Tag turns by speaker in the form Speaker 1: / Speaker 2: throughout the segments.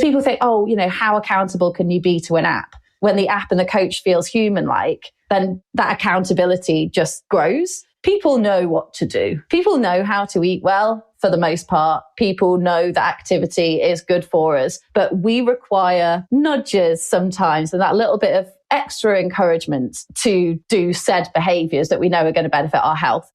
Speaker 1: people think, oh, how accountable can you be to an app? When the app and the coach feels human-like, then that accountability just grows. People know what to do. People know how to eat well for the most part. People know that activity is good for us, but we require nudges sometimes and that little bit of extra encouragement to do said behaviors that we know are going to benefit our health.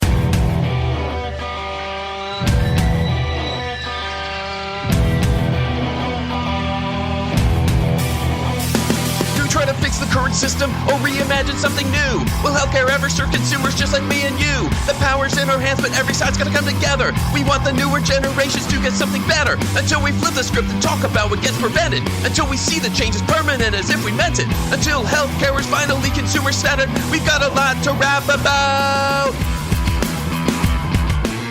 Speaker 2: Try to fix the current system or reimagine something new? Will healthcare ever serve consumers just like me and you? The power's in our hands, but every side's gotta come together. We want the newer generations to get something better. Until we flip the script and talk about what gets prevented. Until we see the changes permanent as if we meant it. Until healthcare is finally consumer-centered. We've got a lot to rap about.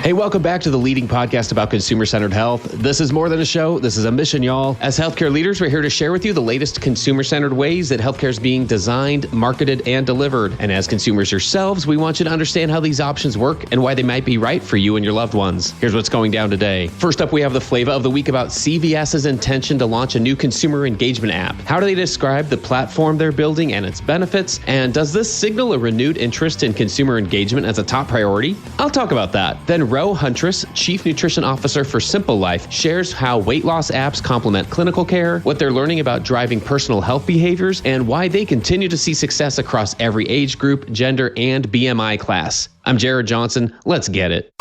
Speaker 3: Hey, welcome back to the leading podcast about consumer-centered health. This is more than a show. This is a mission, y'all. As healthcare leaders, we're here to share with you the latest consumer-centered ways that healthcare is being designed, marketed, and delivered. And as consumers yourselves, we want you to understand how these options work and why they might be right for you and your loved ones. Here's what's going down today. First up, we have the Flava of the week about CVS's intention to launch a new consumer engagement app. How do they describe the platform they're building and its benefits? And does this signal a renewed interest in consumer engagement as a top priority? I'll talk about that. Then Huntriss, Chief Nutrition Officer for Simple Life, shares how weight loss apps complement clinical care, what they're learning about driving personal health behaviors, and why they continue to see success across every age group, gender, and BMI class. I'm Jared Johnson. Let's get it.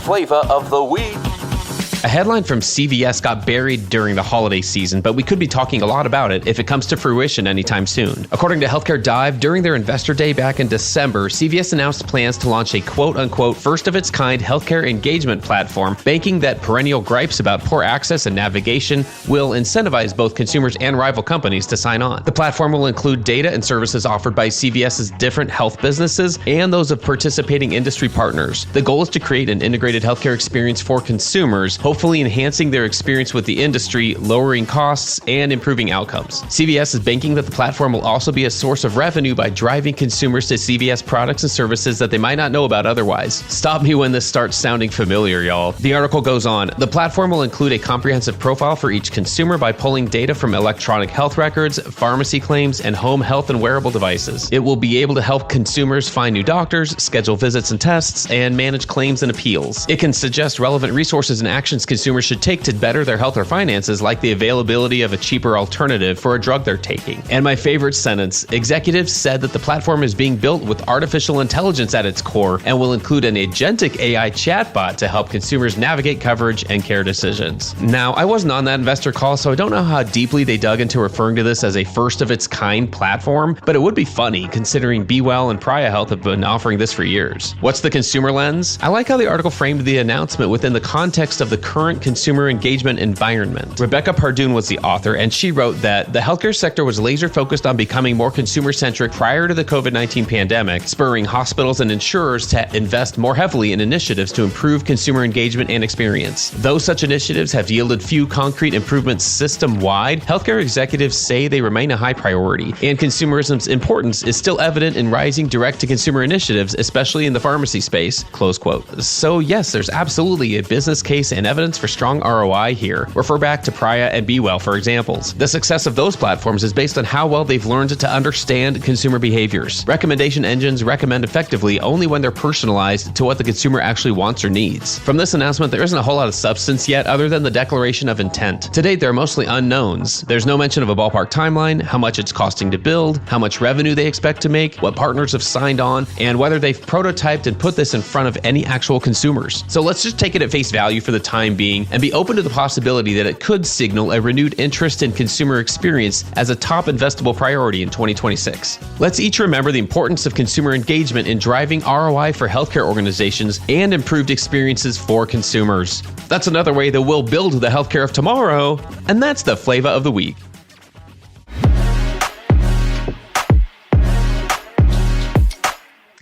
Speaker 2: Flava of the week.
Speaker 3: A headline from CVS got buried during the holiday season, but we could be talking a lot about it if it comes to fruition anytime soon. According to Healthcare Dive, during their investor day back in December, CVS announced plans to launch a quote-unquote first-of-its-kind healthcare engagement platform, banking that perennial gripes about poor access and navigation will incentivize both consumers and rival companies to sign on. The platform will include data and services offered by CVS's different health businesses and those of participating industry partners. The goal is to create an integrated healthcare experience for consumers, hopefully enhancing their experience with the industry, lowering costs, and improving outcomes. CVS is banking that the platform will also be a source of revenue by driving consumers to CVS products and services that they might not know about otherwise. Stop me when this starts sounding familiar, y'all. The article goes on. The platform will include a comprehensive profile for each consumer by pulling data from electronic health records, pharmacy claims, and home health and wearable devices. It will be able to help consumers find new doctors, schedule visits and tests, and manage claims and appeals. It can suggest relevant resources and actions consumers should take to better their health or finances, like the availability of a cheaper alternative for a drug they're taking. And my favorite sentence, executives said that the platform is being built with artificial intelligence at its core and will include an agentic AI chatbot to help consumers navigate coverage and care decisions. Now, I wasn't on that investor call, so I don't know how deeply they dug into referring to this as a first-of-its-kind platform, but it would be funny considering Be Well and Priya Health have been offering this for years. What's the consumer lens? I like how the article framed the announcement within the context of the current consumer engagement environment. Rebecca Pardoon was the author, and she wrote that the healthcare sector was laser focused on becoming more consumer-centric prior to the COVID-19 pandemic, spurring hospitals and insurers to invest more heavily in initiatives to improve consumer engagement and experience. Though such initiatives have yielded few concrete improvements system-wide, healthcare executives say they remain a high priority, and consumerism's importance is still evident in rising direct-to-consumer initiatives, especially in the pharmacy space, close quote. So yes, there's absolutely a business case and evidence for strong ROI here. Refer back to Priya and Be Well for examples. The success of those platforms is based on how well they've learned to understand consumer behaviors. Recommendation engines recommend effectively only when they're personalized to what the consumer actually wants or needs. From this announcement, there isn't a whole lot of substance yet other than the declaration of intent. To date, there are mostly unknowns. There's no mention of a ballpark timeline, how much it's costing to build, how much revenue they expect to make, what partners have signed on, and whether they've prototyped and put this in front of any actual consumers. So let's just take it at face value for the time being and be open to the possibility that it could signal a renewed interest in consumer experience as a top investable priority in 2026. Let's each remember the importance of consumer engagement in driving ROI for healthcare organizations and improved experiences for consumers. That's another way that we'll build the healthcare of tomorrow, and that's the Flava of the week.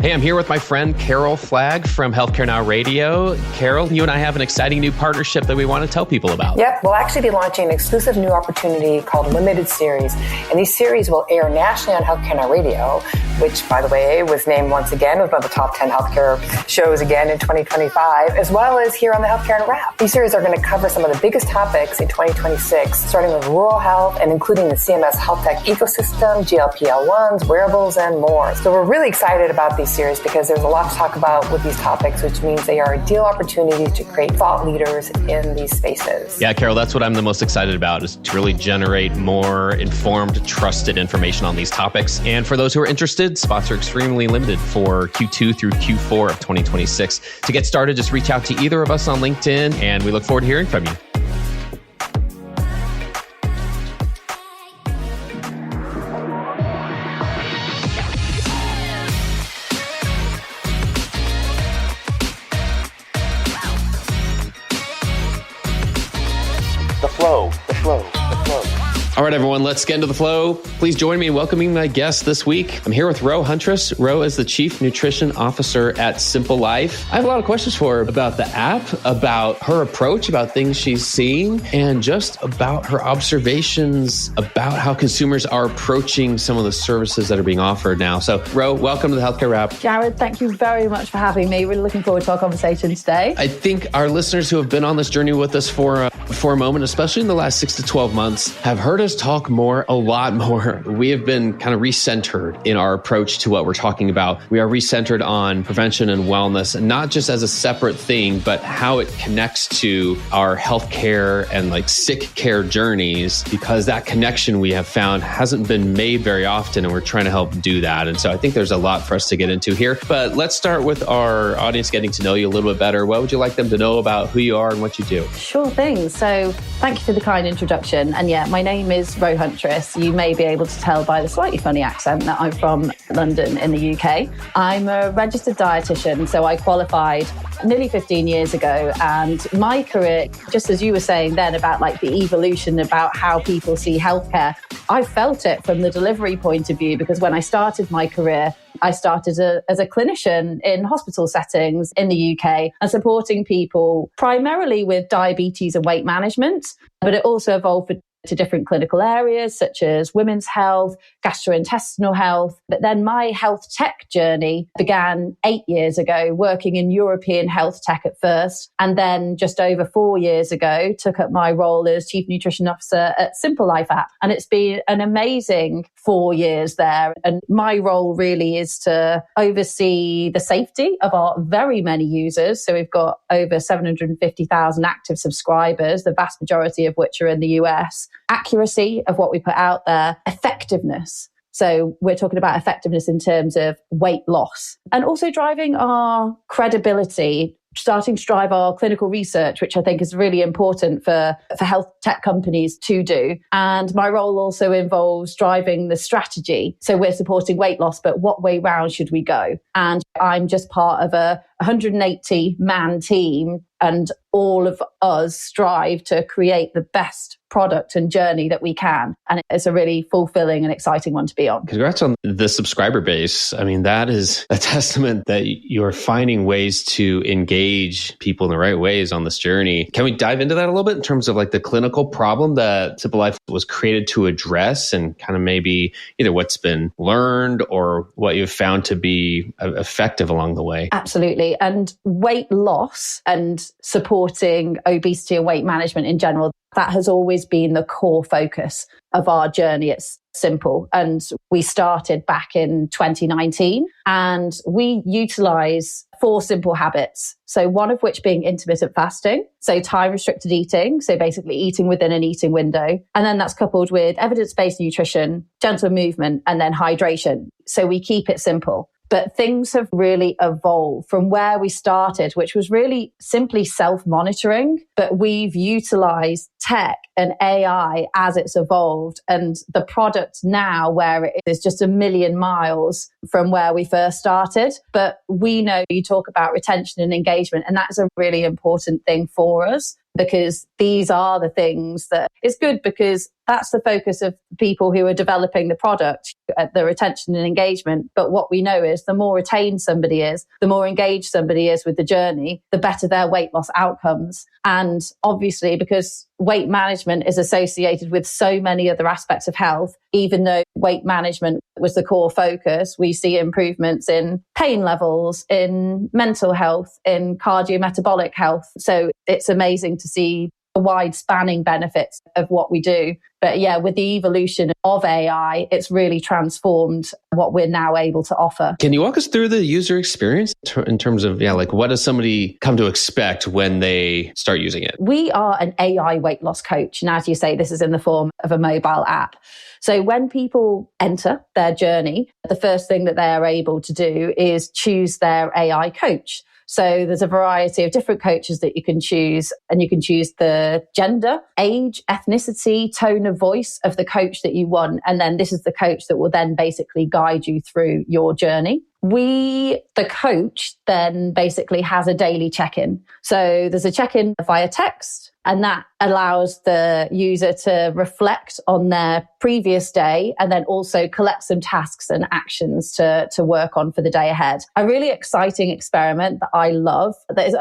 Speaker 3: Hey, I'm here with my friend Carol Flagg from Healthcare Now Radio. Carol, you and I have an exciting new partnership that we want to tell people about.
Speaker 4: Yep, we'll actually be launching an exclusive new opportunity called Limited Series. And these series will air nationally on Healthcare Now Radio, which, by the way, was named once again as one of the top 10 healthcare shows again in 2025, as well as here on the Healthcare Now Wrap. These series are going to cover some of the biggest topics in 2026, starting with rural health and including the CMS health tech ecosystem, GLP-1s, wearables, and more. So we're really excited about these series because there's a lot to talk about with these topics, which means they are ideal opportunities to create thought leaders in these spaces.
Speaker 3: Yeah, Carol, that's what I'm the most excited about, is to really generate more informed, trusted information on these topics. And for those who are interested, spots are extremely limited for Q2 through Q4 of 2026. To get started, just reach out to either of us on LinkedIn, and we look forward to hearing from you. All right, everyone, let's get into the flow. Please join me in welcoming my guest this week. I'm here with Ro Huntriss. Ro is the Chief Nutrition Officer at Simple Life. I have a lot of questions for her about the app, about her approach, about things she's seeing, and just about her observations about how consumers are approaching some of the services that are being offered now. So, Ro, welcome to the Healthcare Wrap.
Speaker 1: Jared, thank you very much for having me. Really looking forward to our conversation today.
Speaker 3: I think our listeners who have been on this journey with us for a moment, especially in the last 6 to 12 months, have heard us talk a lot more. We have been kind of recentered in our approach to what we're talking about. We are recentered on prevention and wellness, and not just as a separate thing, but how it connects to our healthcare and like sick care journeys, because that connection we have found hasn't been made very often, and we're trying to help do that. And so I think there's a lot for us to get into here, but let's start with our audience getting to know you a little bit better. What would you like them to know about who you are and what you do?
Speaker 1: Sure thing. So thank you for the kind introduction. And yeah, my name is Ro Huntriss. You may be able to tell by the slightly funny accent that I'm from London in the UK. I'm a registered dietitian, so I qualified nearly 15 years ago. And my career, just as you were saying then about like the evolution about how people see healthcare, I felt it from the delivery point of view, because when I started my career, I started as a clinician in hospital settings in the UK and supporting people primarily with diabetes and weight management, but it also evolved to different clinical areas such as women's health, gastrointestinal health. But then my health tech journey began 8 years ago, working in European health tech at first. And then just over 4 years ago, took up my role as Chief Nutrition Officer at Simple Life app. And it's been an amazing 4 years there. And my role really is to oversee the safety of our very many users. So we've got over 750,000 active subscribers, the vast majority of which are in the US. Accuracy of what we put out there, effectiveness. So we're talking about effectiveness in terms of weight loss, and also driving our credibility, starting to drive our clinical research, which I think is really important for health tech companies to do. And my role also involves driving the strategy. So we're supporting weight loss, but what way round should we go? And I'm just part of a 180-man team, and all of us strive to create the best product and journey that we can. And it's a really fulfilling and exciting one to be on.
Speaker 3: Congrats on the subscriber base. I mean, that is a testament that you're finding ways to engage people in the right ways on this journey. Can we dive into that a little bit in terms of like the clinical problem that Simple Life was created to address, and kind of maybe either what's been learned or what you've found to be effective along the way?
Speaker 1: Absolutely. And weight loss and supporting obesity and weight management in general, that has always been the core focus of our journey at Simple. And we started back in 2019, and we utilize 4 simple habits. So one of which being intermittent fasting. So time restricted eating. So basically eating within an eating window. And then that's coupled with evidence-based nutrition, gentle movement, and then hydration. So we keep it simple. But things have really evolved from where we started, which was really simply self-monitoring. But we've utilized tech and AI as it's evolved. And the product now, where it is just a million miles from where we first started. But we know you talk about retention and engagement, and that's a really important thing for us. because these are the things that it's good, because that's the focus of people who are developing the product, the retention and engagement. But what we know is the more retained somebody is, the more engaged somebody is with the journey, the better their weight loss outcomes. And obviously, because weight management is associated with so many other aspects of health, even though weight management was the core focus, we see improvements in pain levels, in mental health, in cardiometabolic health. So it's amazing to see the wide spanning benefits of what we do. But yeah, with the evolution of AI, it's really transformed what we're now able to offer.
Speaker 3: Can you walk us through the user experience in terms of, like what does somebody come to expect when they start using it?
Speaker 1: We are an AI weight loss coach. And as you say, this is in the form of a mobile app. So when people enter their journey, the first thing that they are able to do is choose their AI coach. So there's a variety of different coaches that you can choose, and you can choose the gender, age, ethnicity, tone of voice of the coach that you want. And then this is the coach that will then basically guide you through your journey. The coach then basically has a daily check-in. So there's a check-in via text, and that allows the user to reflect on their previous day and then also collect some tasks and actions to work on for the day ahead. A really exciting experiment that I love that is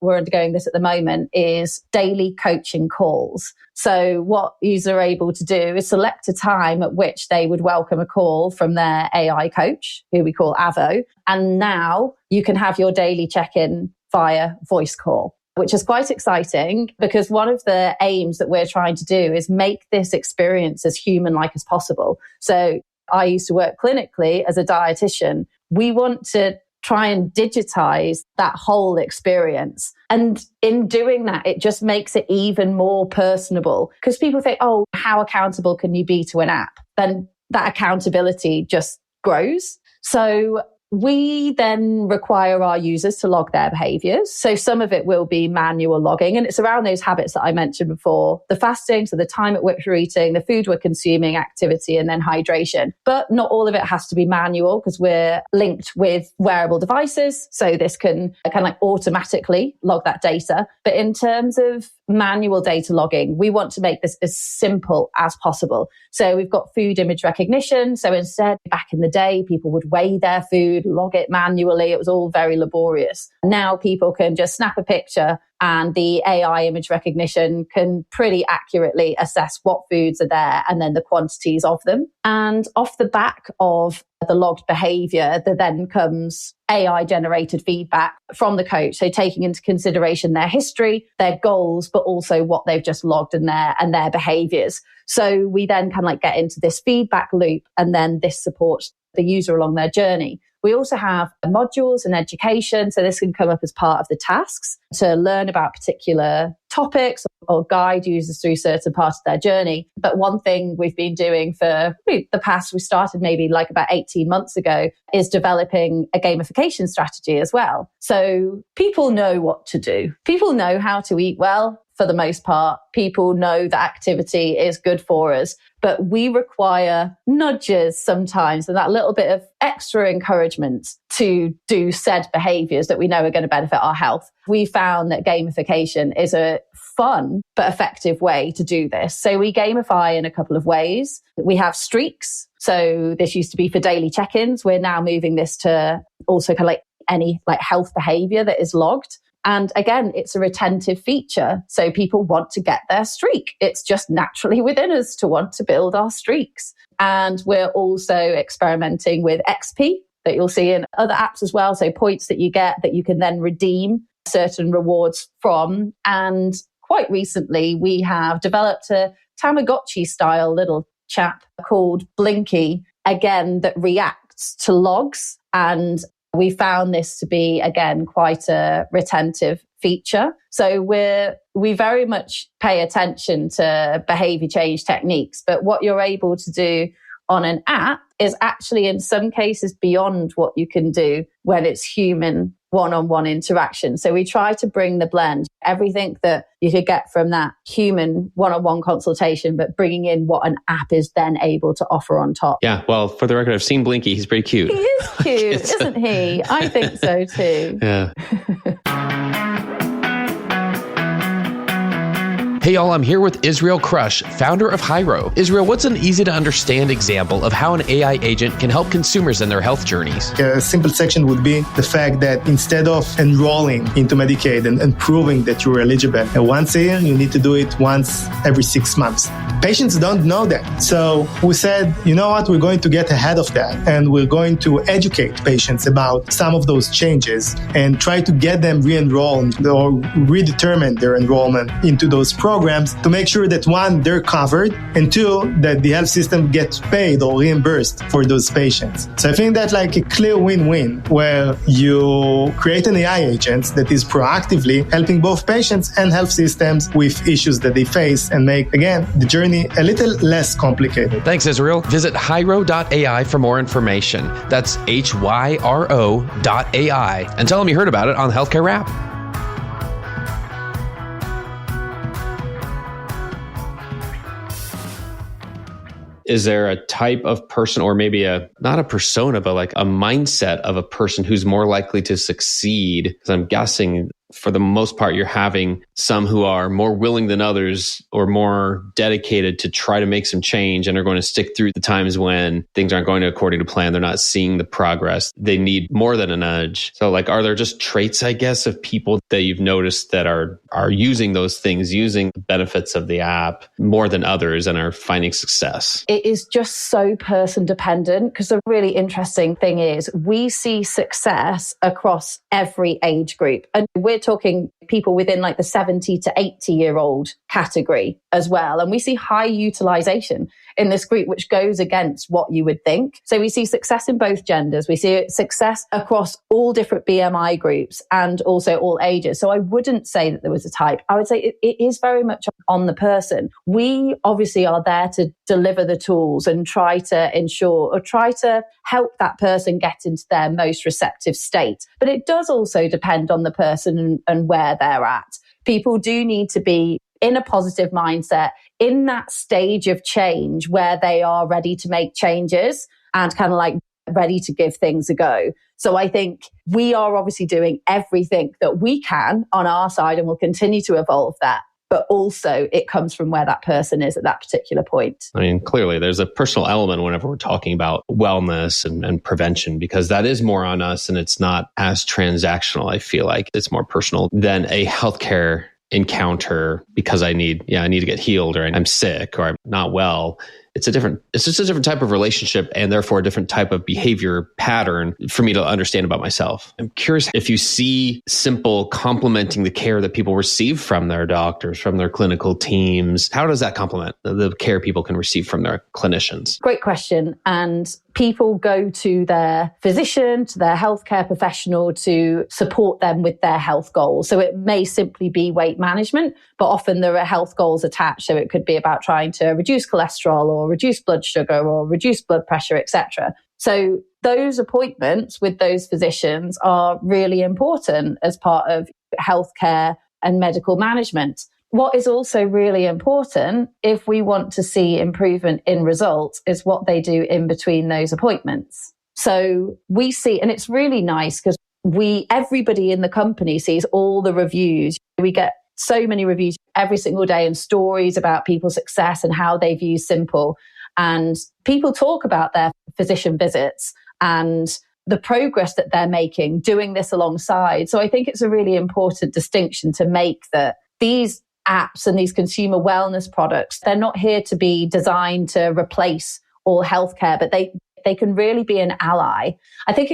Speaker 1: we're undergoing this at the moment, is daily coaching calls. So what users are able to do is select a time at which they would welcome a call from their AI coach, who we call Avo. And now you can have your daily check-in via voice call, which is quite exciting, because one of the aims that we're trying to do is make this experience as human-like as possible. So I used to work clinically as a dietitian. We want to try and digitize that whole experience. And in doing that, it just makes it even more personable, because people think, oh, how accountable can you be to an app? Then that accountability just grows. So we then require our users to log their behaviors. So some of it will be manual logging, and it's around those habits that I mentioned before. The fasting, so the time at which we're eating, the food we're consuming, activity, and then hydration. But not all of it has to be manual, because we're linked with wearable devices. So this can kind of like automatically log that data. But in terms of manual data logging, we want to make this as simple as possible. So we've got food image recognition. So instead, back in the day, people would weigh their food, log it manually. It was all very laborious. Now people can just snap a picture, and the AI image recognition can pretty accurately assess what foods are there and then the quantities of them. And off the back of the logged behavior, there then comes AI generated feedback from the coach. So taking into consideration their history, their goals, but also what they've just logged and their behaviors. So we then kind of like get into this feedback loop, and then this supports the user along their journey. We also have modules and education. So this can come up as part of the tasks to learn about particular topics or guide users through certain parts of their journey. But one thing we've been doing for we started maybe like about 18 months ago, is developing a gamification strategy as well. So people know what to do. People know how to eat well. For the most part, people know that activity is good for us, but we require nudges sometimes and that little bit of extra encouragement to do said behaviors that we know are going to benefit our health. We found that gamification is a fun but effective way to do this. So we gamify in a couple of ways. We have streaks. So this used to be for daily check-ins. We're now moving this to also kind of like any like health behavior that is logged. And again, it's a retentive feature. So people want to get their streak. It's just naturally within us to want to build our streaks. And we're also experimenting with XP that you'll see in other apps as well. So points that you get that you can then redeem certain rewards from. And quite recently, we have developed a Tamagotchi style little chap called Blinky, again, that reacts to logs. And we found this to be, again, quite a retentive feature. So we very much pay attention to behavior change techniques. But what you're able to do on an app is actually in some cases beyond what you can do when it's human one-on-one interaction. So we try to bring the blend, everything that you could get from that human one-on-one consultation, but bringing in what an app is then able to offer on top.
Speaker 3: Yeah, well, for the record, I've seen Blinky. He's pretty cute.
Speaker 1: He is cute, isn't he? I think so too.
Speaker 3: Yeah. Hey y'all, I'm here with Israel Crush, founder of Hyro. Israel, what's an easy to understand example of how an AI agent can help consumers in their health journeys?
Speaker 5: A simple section would be the fact that instead of enrolling into Medicaid and proving that you're eligible once a year, you need to do it once every 6 months. Patients don't know that. So we said, you know what, we're going to get ahead of that and we're going to educate patients about some of those changes and try to get them re-enrolled or redetermine their enrollment into those programs to make sure that one, they're covered, and two, that the health system gets paid or reimbursed for those patients. So I think that's like a clear win-win where you create an AI agent that is proactively helping both patients and health systems with issues that they face and make, again, the journey a little less complicated.
Speaker 3: Thanks, Israel. Visit hyro.ai for more information. That's HYRO.ai. And tell them you heard about it on Healthcare Wrap. Is there a type of person, or maybe not a persona, but like a mindset of a person who's more likely to succeed? Because I'm guessing for the most part, you're having some who are more willing than others or more dedicated to try to make some change and are going to stick through the times when things aren't going according to plan. They're not seeing the progress. They need more than a nudge. So like, are there just traits, I guess, of people that you've noticed that are using those things, using the benefits of the app more than others and are finding success?
Speaker 1: It is just so person dependent, because the really interesting thing is we see success across every age group. And we're talking people within like the 70 to 80-year-old category as well. And we see high utilization in this group, which goes against what you would think. So we see success in both genders. We see success across all different BMI groups and also all ages. So I wouldn't say that there was a type. I would say it is very much on the person. We obviously are there to deliver the tools and try to ensure or try to help that person get into their most receptive state. But it does also depend on the person and where they're at. People do need to be in a positive mindset, in that stage of change where they are ready to make changes and kind of like ready to give things a go. So I think we are obviously doing everything that we can on our side and will continue to evolve that. But also it comes from where that person is at that particular point.
Speaker 3: I mean, clearly there's a personal element whenever we're talking about wellness and prevention, because that is more on us and it's not as transactional. I feel like it's more personal than a healthcare encounter because I need to get healed, or I'm sick, or I'm not well. It's just a different type of relationship and therefore a different type of behavior pattern for me to understand about myself. I'm curious if you see simple complementing the care that people receive from their doctors, from their clinical teams. How does that complement the care people can receive from their clinicians?
Speaker 1: Great question. And people go to their physician, to their healthcare professional to support them with their health goals. So it may simply be weight management, but often there are health goals attached. So it could be about trying to reduce cholesterol or reduce blood sugar or reduce blood pressure, etc. So those appointments with those physicians are really important as part of healthcare and medical management. What is also really important if we want to see improvement in results is what they do in between those appointments. So we see, and it's really nice because everybody in the company sees all the reviews. We get so many reviews every single day and stories about people's success and how they've used Simple. And people talk about their physician visits and the progress that they're making doing this alongside. So I think it's a really important distinction to make that these apps and these consumer wellness products, they're not here to be designed to replace all healthcare, but they can really be an ally. I think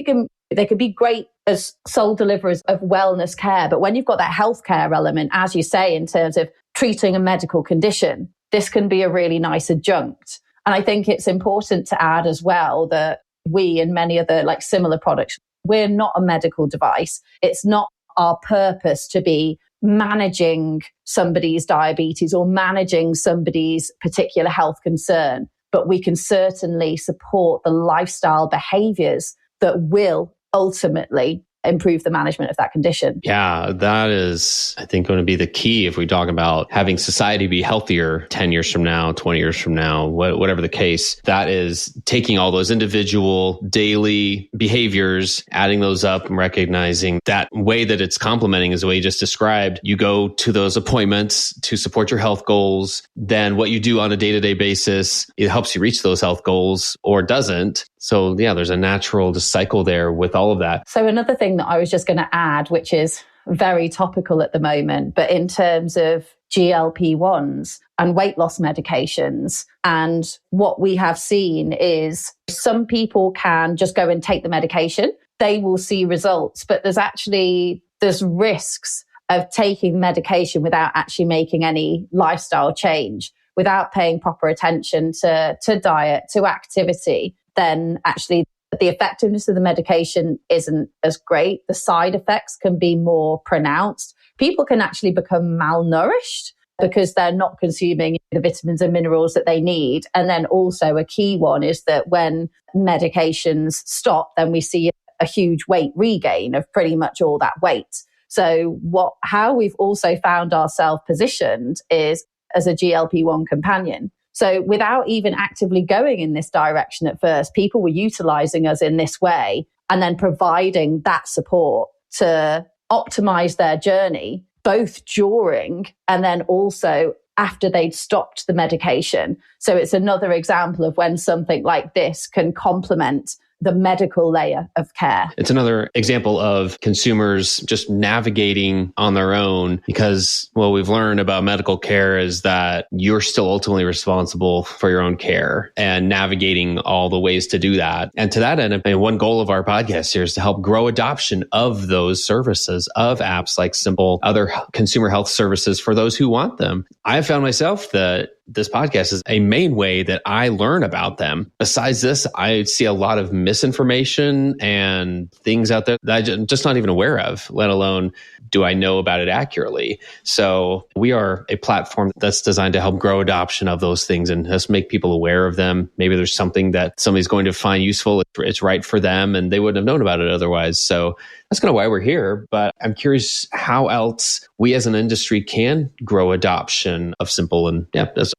Speaker 1: they can be great as sole deliverers of wellness care. But when you've got that healthcare element, as you say, in terms of treating a medical condition, this can be a really nice adjunct. And I think it's important to add as well that we and many other like similar products, we're not a medical device. It's not our purpose to be managing somebody's diabetes or managing somebody's particular health concern. But we can certainly support the lifestyle behaviors that will ultimately improve the management of that condition.
Speaker 3: Yeah, that is, I think, going to be the key if we talk about having society be healthier 10 years from now, 20 years from now, whatever the case. That is taking all those individual daily behaviors, adding those up and recognizing that way that it's complementing is the way you just described. You go to those appointments to support your health goals. Then what you do on a day-to-day basis, it helps you reach those health goals or doesn't. So yeah, there's a natural just cycle there with all of that.
Speaker 1: So another thing that I was just going to add, which is very topical at the moment, but in terms of GLP-1s and weight loss medications, and what we have seen is some people can just go and take the medication. They will see results, but there's risks of taking medication without actually making any lifestyle change, without paying proper attention to diet, to activity. Then actually the effectiveness of the medication isn't as great. The side effects can be more pronounced. People can actually become malnourished because they're not consuming the vitamins and minerals that they need. And then also a key one is that when medications stop, then we see a huge weight regain of pretty much all that weight. So how we've also found ourselves positioned is as a GLP-1 companion. So without even actively going in this direction at first, people were utilizing us in this way and then providing that support to optimize their journey, both during and then also after they'd stopped the medication. So it's another example of when something like this can complement the medical layer of care.
Speaker 3: It's another example of consumers just navigating on their own, because what we've learned about medical care is that you're still ultimately responsible for your own care and navigating all the ways to do that. And to that end, I mean, one goal of our podcast here is to help grow adoption of those services, of apps like Simple, other consumer health services for those who want them. I found myself that this podcast is a main way that I learn about them. Besides this, I see a lot of misinformation and things out there that I'm just not even aware of, let alone do I know about it accurately. So we are a platform that's designed to help grow adoption of those things and just make people aware of them. Maybe there's something that somebody's going to find useful. It's right for them and they wouldn't have known about it otherwise. So that's kind of why we're here. But I'm curious how else we as an industry can grow adoption of Simple and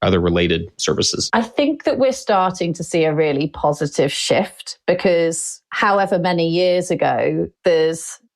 Speaker 3: other related services.
Speaker 1: I think that we're starting to see a really positive shift because however many years ago, there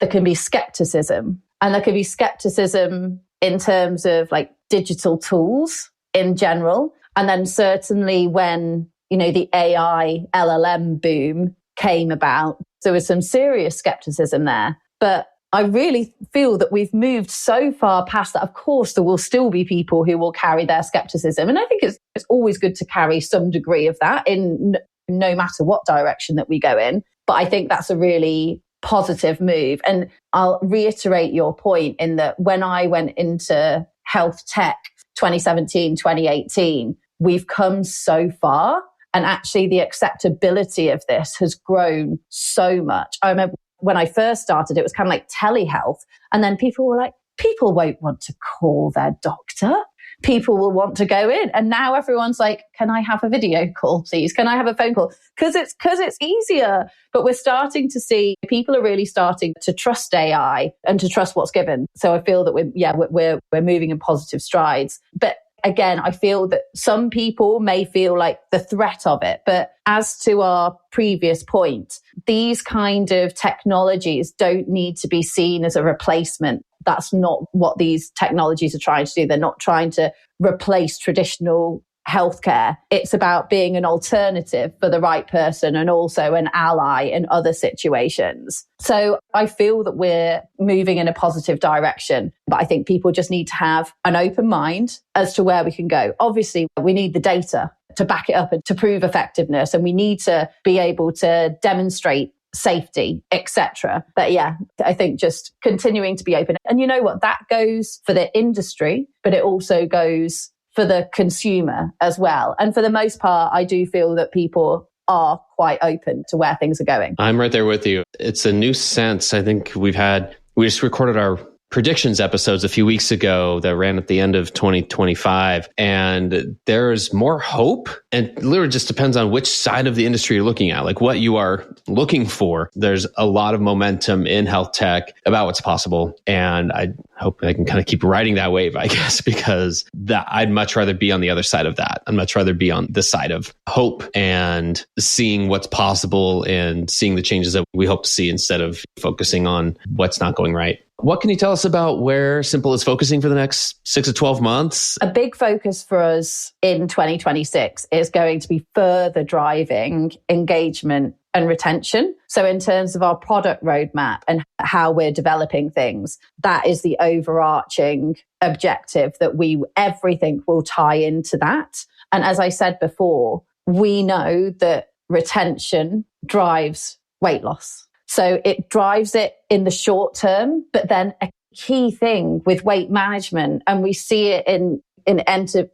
Speaker 1: can be skepticism. And there can be skepticism in terms of like digital tools in general. And then certainly when, the AI LLM boom came about, there was some serious skepticism there. But I really feel that we've moved so far past that. Of course, there will still be people who will carry their skepticism. And I think it's always good to carry some degree of that in no matter what direction that we go in. But I think that's a really positive move. And I'll reiterate your point in that when I went into health tech 2017, 2018, we've come so far. And actually the acceptability of this has grown so much. I remember when I first started, it was kind of like telehealth. And then people were like, people won't want to call their doctor. People will want to go in. And now everyone's like, can I have a video call, please? Can I have a phone call? Because it's easier. But we're starting to see people are really starting to trust AI and to trust what's given. So I feel that we're moving in positive strides. But again, I feel that some people may feel like the threat of it. But as to our previous point, these kind of technologies don't need to be seen as a replacement. That's not what these technologies are trying to do. They're not trying to replace traditional healthcare. It's about being an alternative for the right person and also an ally in other situations. So I feel that we're moving in a positive direction, but I think people just need to have an open mind as to where we can go. Obviously, we need the data to back it up and to prove effectiveness, and we need to be able to demonstrate safety, etc. But yeah, I think just continuing to be open. And you know what? That goes for the industry, but it also goes for the consumer as well. And for the most part, I do feel that people are quite open to where things are going.
Speaker 3: I'm right there with you. It's a new sense. I think we just recorded our predictions episodes a few weeks ago that ran at the end of 2025. And there's more hope. And it literally just depends on which side of the industry you're looking at, like what you are looking for. There's a lot of momentum in health tech about what's possible. And I hope I can kind of keep riding that wave, I guess, because I'd much rather be on the other side of that. I'd much rather be on the side of hope and seeing what's possible and seeing the changes that we hope to see instead of focusing on what's not going right. What can you tell us about where Simple is focusing for the next 6 to 12 months?
Speaker 1: A big focus for us in 2026 is going to be further driving engagement and retention. So in terms of our product roadmap and how we're developing things, that is the overarching objective that everything will tie into that. And as I said before, we know that retention drives weight loss. So it drives it in the short term, but then a key thing with weight management, and we see it in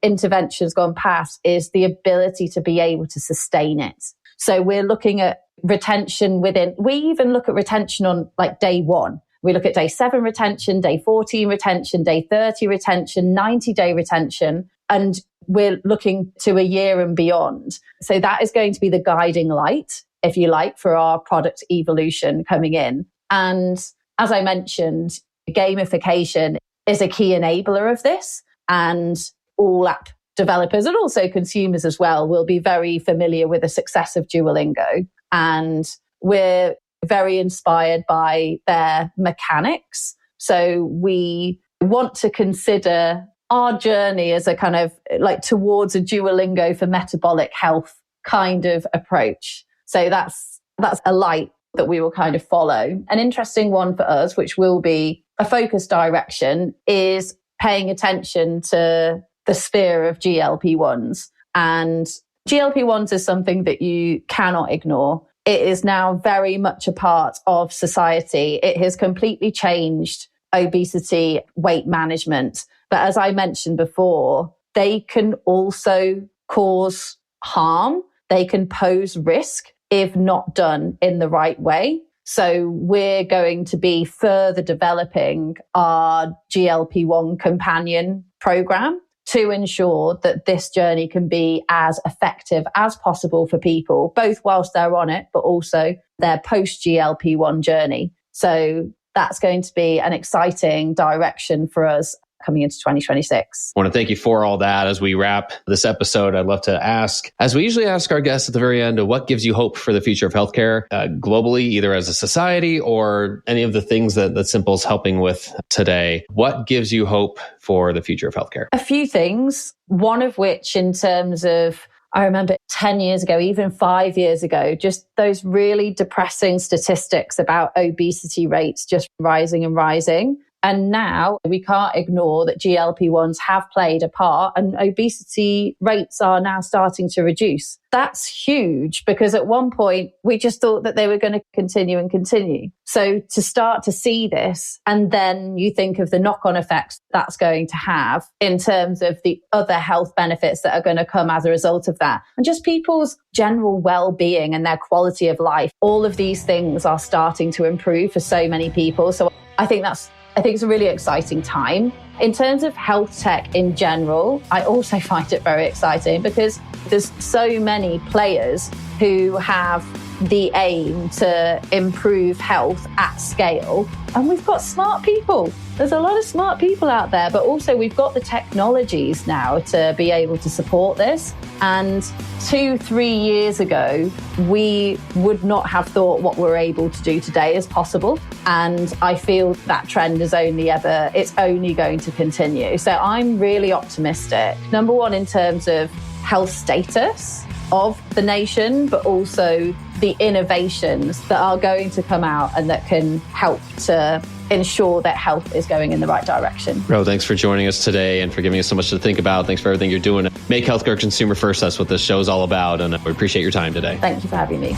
Speaker 1: interventions gone past, is the ability to be able to sustain it. So we're looking at retention we even look at retention on like day 1. We look at day 7 retention, day 14 retention, day 30 retention, 90-day retention, and we're looking to a year and beyond. So that is going to be the guiding light, if you like, for our product evolution coming in. And as I mentioned, gamification is a key enabler of this, and all app developers and also consumers as well will be very familiar with the success of Duolingo. And we're very inspired by their mechanics. So we want to consider our journey as a kind of like towards a Duolingo for metabolic health kind of approach. So that's a light that we will kind of follow. An interesting one for us, which will be a focus direction, is paying attention to the sphere of GLP-1s. And GLP-1s is something that you cannot ignore. It is now very much a part of society. It has completely changed obesity, weight management. But as I mentioned before, they can also cause harm. They can pose risk if not done in the right way. So we're going to be further developing our GLP-1 companion program to ensure that this journey can be as effective as possible for people, both whilst they're on it, but also their post-GLP-1 journey. So that's going to be an exciting direction for us coming into 2026.
Speaker 3: I want to thank you for all that. As we wrap this episode, I'd love to ask, as we usually ask our guests at the very end, what gives you hope for the future of healthcare globally, either as a society or any of the things that Simple is helping with today? What gives you hope for the future of healthcare?
Speaker 1: A few things, one of which in terms of, I remember 10 years ago, even 5 years ago, just those really depressing statistics about obesity rates just rising and rising. And now we can't ignore that GLP-1s have played a part and obesity rates are now starting to reduce. That's huge because at one point we just thought that they were going to continue and continue. So to start to see this, and then you think of the knock-on effects that's going to have in terms of the other health benefits that are going to come as a result of that. And just people's general well-being and their quality of life. All of these things are starting to improve for so many people. So I think it's a really exciting time. In terms of health tech in general, I also find it very exciting because there's so many players who have the aim to improve health at scale. And we've got smart people. There's a lot of smart people out there, but also we've got the technologies now to be able to support this. And 2-3 years ago, we would not have thought what we're able to do today is possible. And I feel that trend is it's only going to continue. So I'm really optimistic. Number one, in terms of health status of the nation, but also the innovations that are going to come out and that can help to ensure that health is going in the right direction.
Speaker 3: Ro, thanks for joining us today and for giving us so much to think about. Thanks for everything you're doing. Make healthcare consumer first. That's what this show is all about. And we appreciate your time today.
Speaker 1: Thank you for having me.